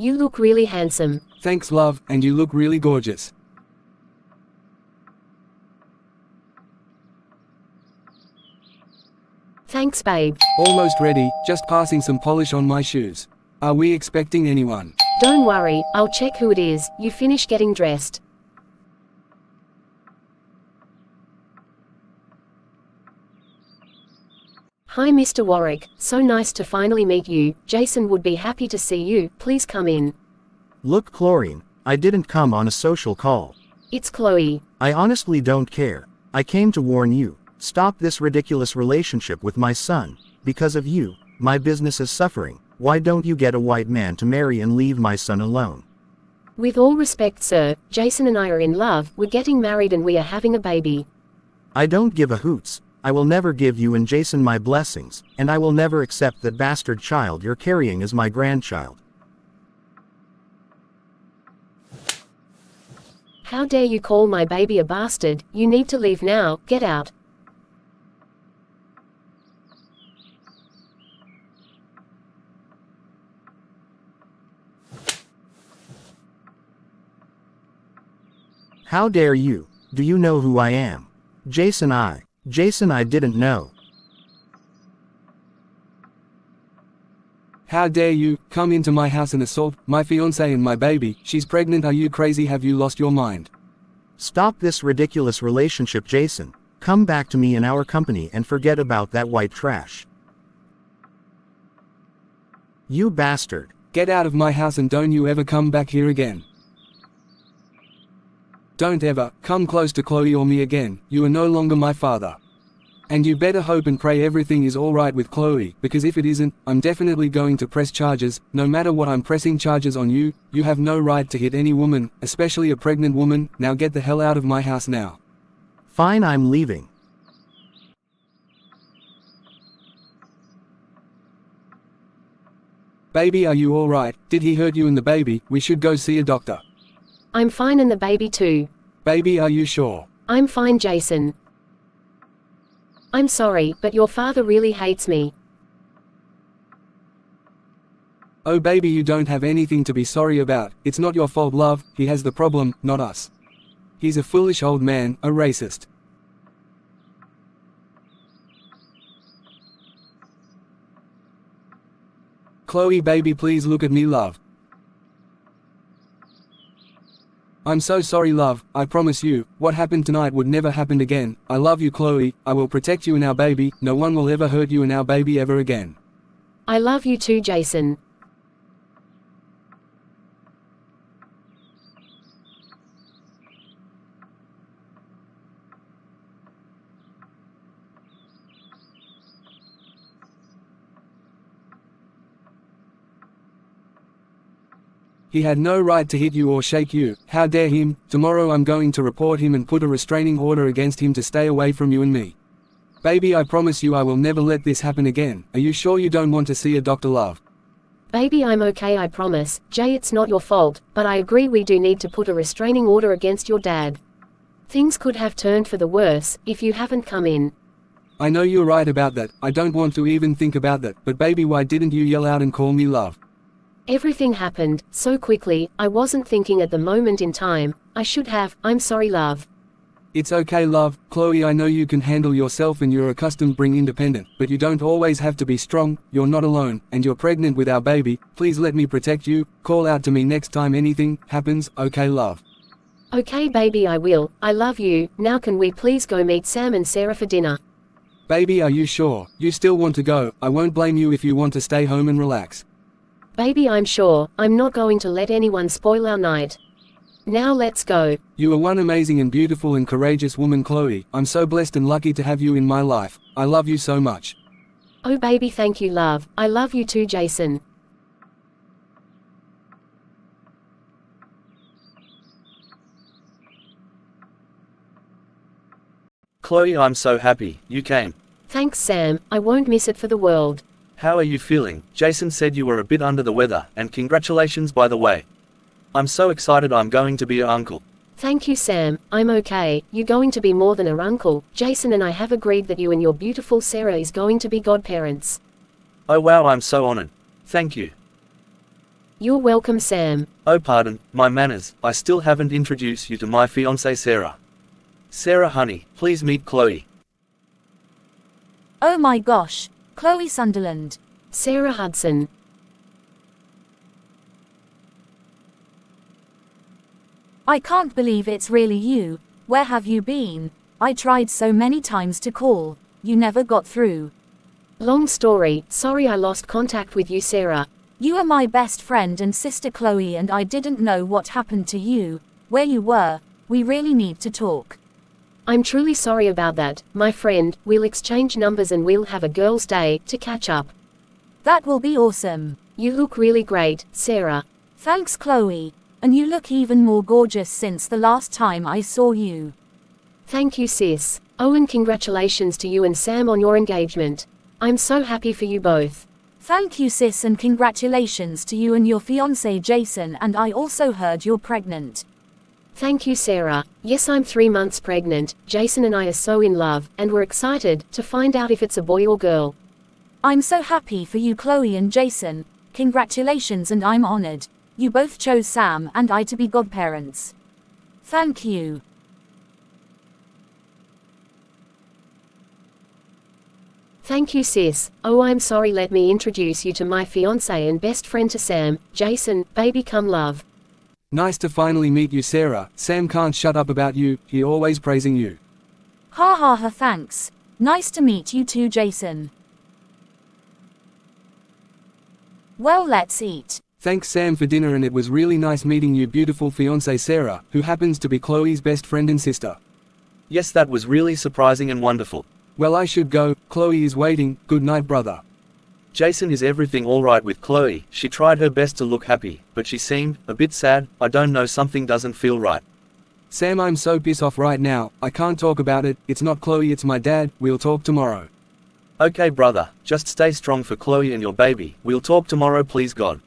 You look really handsome. Thanks, love, and you look really gorgeous. Thanks, babe. Almost ready, just passing some polish on my shoes. Are we expecting anyone? Don't worry, I'll check who it is. You finish getting dressed. Hi Mr. Warwick, so nice to finally meet you. Jason would be happy to see you. Please come in. Look, Chlorine, I didn't come on a social call. It's Chloe. I honestly don't care. I came to warn you. Stop this ridiculous relationship with my son. Because of you, my business is suffering. Why don't you get a white man to marry and leave my son alone? With all respect, sir, Jason and I are in love. We're getting married and we are having a baby. I don't give a hoots. I will never give you and Jason my blessings, and I will never accept that bastard child you're carrying as my grandchild. How dare you call my baby a bastard? You need to leave now. Get out. How dare you? Do you know who I am? Jason, I didn't know. How dare you come into my house and assault my fiancée and my baby? She's pregnant. Are you crazy? Have you lost your mind? Stop this ridiculous relationship, Jason. Come back to me in our company and forget about that white trash. You bastard. Get out of my house and don't you ever come back here again. Don't ever come close to Chloe or me again. You are no longer my father. And you better hope and pray everything is alright with Chloe, because if it isn't, I'm definitely going to press charges. No matter what, I'm pressing charges on you. You have no right to hit any woman, especially a pregnant woman. Now get the hell out of my house now. Fine, I'm leaving. Baby, are you alright? Did he hurt you and the baby? We should go see a doctor. I'm fine and the baby too. Baby, are you sure? I'm fine, Jason. I'm sorry, but your father really hates me. Oh baby, you don't have anything to be sorry about. It's not your fault, love. He has the problem, not us. He's a foolish old man, a racist. Chloe, baby, please look at me, love. I'm so sorry, love. I promise you, what happened tonight would never happen again. I love you, Chloe. I will protect you and our baby. No one will ever hurt you and our baby ever again. I love you too, Jason. He had no right to hit you or shake you. How dare him? Tomorrow I'm going to report him and put a restraining order against him to stay away from you and me. Baby, I promise you I will never let this happen again. Are you sure you don't want to see a doctor, love? Baby, I'm okay, I promise. Jay, it's not your fault, but I agree we do need to put a restraining order against your dad. Things could have turned for the worse, if you haven't come in. I know you're right about that. I don't want to even think about that. But baby, why didn't you yell out and call me love? Everything happened so quickly. I wasn't thinking at the moment in time. I should have. I'm sorry, love. It's okay, love. Chloe, I know you can handle yourself and you're accustomed being independent, but you don't always have to be strong. You're not alone, and you're pregnant with our baby. Please let me protect you. Call out to me next time anything happens, okay, love? Okay, baby, I will. I love you. Now can we please go meet Sam and Sarah for dinner? Baby, are you sure? You still want to go? I won't blame you if you want to stay home and relax. Baby, I'm sure. I'm not going to let anyone spoil our night. Now let's go. You are one amazing and beautiful and courageous woman, Chloe. I'm so blessed and lucky to have you in my life. I love you so much. Oh baby, thank you, love. I love you too, Jason. Chloe, I'm so happy you came. Thanks, Sam. I won't miss it for the world. How are you feeling? Jason said you were a bit under the weather, and congratulations by the way. I'm so excited I'm going to be your uncle. Thank you, Sam. I'm okay. You're going to be more than our uncle. Jason and I have agreed that you and your beautiful Sarah is going to be godparents. Oh wow, I'm so honored. Thank you. You're welcome, Sam. Oh pardon, my manners, I still haven't introduced you to my fiancée Sarah. Sarah honey, please meet Chloe. Oh my gosh, Chloe Sunderland. Sarah Hudson. I can't believe it's really you. Where have you been? I tried so many times to call. You never got through. Long story, sorry I lost contact with you, Sarah. You are my best friend and sister Chloe, and I didn't know what happened to you, where you were. We really need to talk. I'm truly sorry about that, my friend. We'll exchange numbers and we'll have a girls' day to catch up. That will be awesome. You look really great, Sarah. Thanks, Chloe. And you look even more gorgeous since the last time I saw you. Thank you, sis. Oh, and congratulations to you and Sam on your engagement. I'm so happy for you both. Thank you, sis, and congratulations to you and your fiancé Jason, and I also heard you're pregnant. Thank you, Sarah. Yes, I'm 3 months pregnant. Jason and I are so in love, and we're excited to find out if it's a boy or girl. I'm so happy for you, Chloe and Jason. Congratulations, and I'm honored. You both chose Sam and I to be godparents. Thank you. Thank you, sis. Oh, I'm sorry. Let me introduce you to my fiancé and best friend to Sam, Jason, baby come love. Nice to finally meet you, Sarah. Sam can't shut up about you, he always praising you. Ha ha ha, thanks. Nice to meet you too, Jason. Well, let's eat. Thanks, Sam, for dinner, and it was really nice meeting you, beautiful fiancée Sarah, who happens to be Chloe's best friend and sister. Yes, that was really surprising and wonderful. Well, I should go. Chloe is waiting. Good night, brother. Jason, is everything alright with Chloe? She tried her best to look happy, but she seemed a bit sad. I don't know, something doesn't feel right. Sam, I'm so pissed off right now. I can't talk about it. It's not Chloe, it's my dad. We'll talk tomorrow. Okay, brother, just stay strong for Chloe and your baby. We'll talk tomorrow, please God.